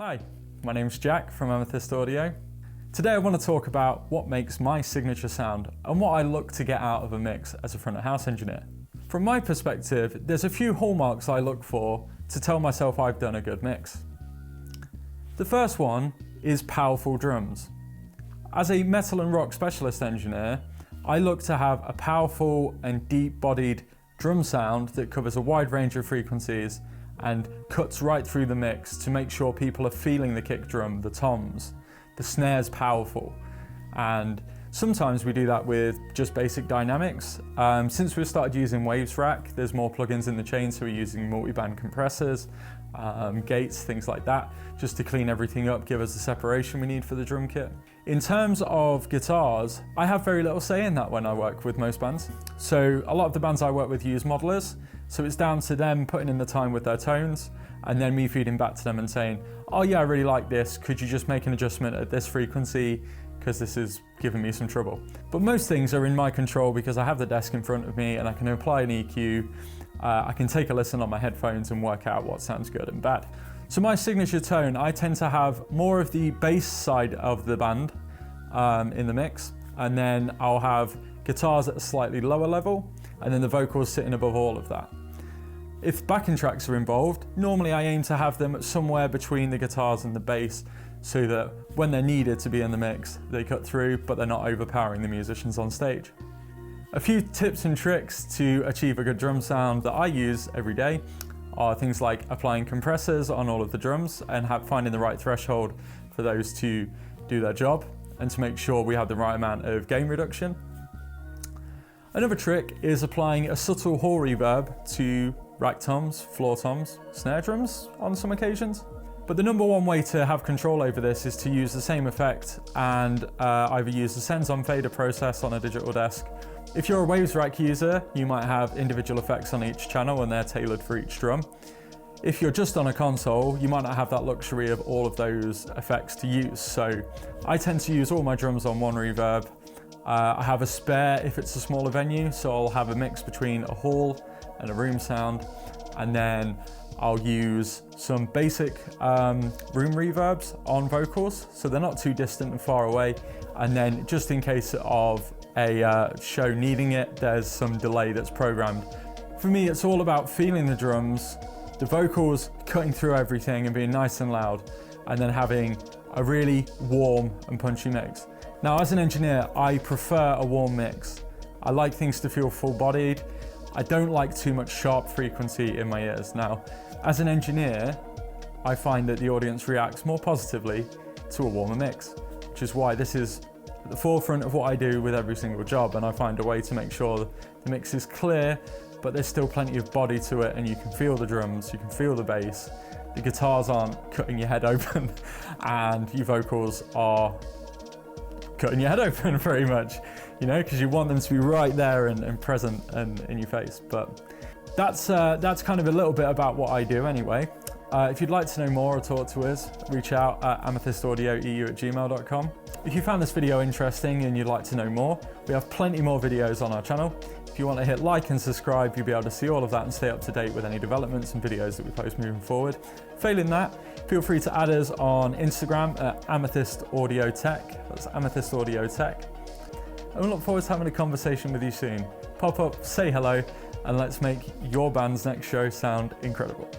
Hi, my name's Jack from Amethyst Audio. Today I want to talk about what makes my signature sound and what I look to get out of a mix as a front of house engineer. From my perspective, there's a few hallmarks I look for to tell myself I've done a good mix. The first one is powerful drums. As a metal and rock specialist engineer, I look to have a powerful and deep-bodied drum sound that covers a wide range of frequencies and cuts right through the mix to make sure people are feeling the kick drum, the toms, the snare's powerful. And sometimes we do that with just basic dynamics. Since we've started using Waves Rack, there's more plugins in the chain, so we're using multi-band compressors, gates, things like that, just to clean everything up, give us the separation we need for the drum kit. In terms of guitars, I have very little say in that when I work with most bands. So a lot of the bands I work with use modelers, so it's down to them putting in the time with their tones, and then me feeding back to them and saying, oh yeah, I really like this, could you just make an adjustment at this frequency, because this is giving me some trouble. But most things are in my control because I have the desk in front of me and I can apply an EQ, I can take a listen on my headphones and work out what sounds good and bad. So my signature tone, I tend to have more of the bass side of the band in the mix, and then I'll have guitars at a slightly lower level, and then the vocals sitting above all of that. If backing tracks are involved, normally I aim to have them somewhere between the guitars and the bass so that when they're needed to be in the mix, they cut through, but they're not overpowering the musicians on stage. A few tips and tricks to achieve a good drum sound that I use every day are things like applying compressors on all of the drums and finding the right threshold for those to do their job and to make sure we have the right amount of gain reduction. Another trick is applying a subtle hall reverb to rack toms, floor toms, snare drums on some occasions. But the number one way to have control over this is to use the same effect and either use the sends on fader process on a digital desk. If you're a Waves Rack user, you might have individual effects on each channel and they're tailored for each drum. If you're just on a console, you might not have that luxury of all of those effects to use. So I tend to use all my drums on one reverb. I have a spare if it's a smaller venue, so I'll have a mix between a hall and a room sound, and then I'll use some basic room reverbs on vocals, so they're not too distant and far away, and then just in case of a show needing it, there's some delay that's programmed. For me, it's all about feeling the drums, the vocals cutting through everything and being nice and loud, and then having a really warm and punchy mix. Now, as an engineer, I prefer a warm mix. I like things to feel full-bodied. I don't like too much sharp frequency in my ears. Now, as an engineer, I find that the audience reacts more positively to a warmer mix, which is why this is at the forefront of what I do with every single job, and I find a way to make sure the mix is clear, but there's still plenty of body to it, and you can feel the drums, you can feel the bass, the guitars aren't cutting your head open, and your vocals are cutting your head open very much, you know, because you want them to be right there and present and in your face. But that's kind of a little bit about what I do anyway. If you'd like to know more or talk to us, reach out at amethystAudioEU@gmail.com. If you found this video interesting and you'd like to know more, we have plenty more videos on our channel. If you want to hit like and subscribe, you'll be able to see all of that and stay up to date with any developments and videos that we post moving forward. Failing that, feel free to add us on Instagram at Amethyst Audio Tech. That's Amethyst Audio Tech. And we look forward to having a conversation with you soon. Pop up, say hello, and let's make your band's next show sound incredible.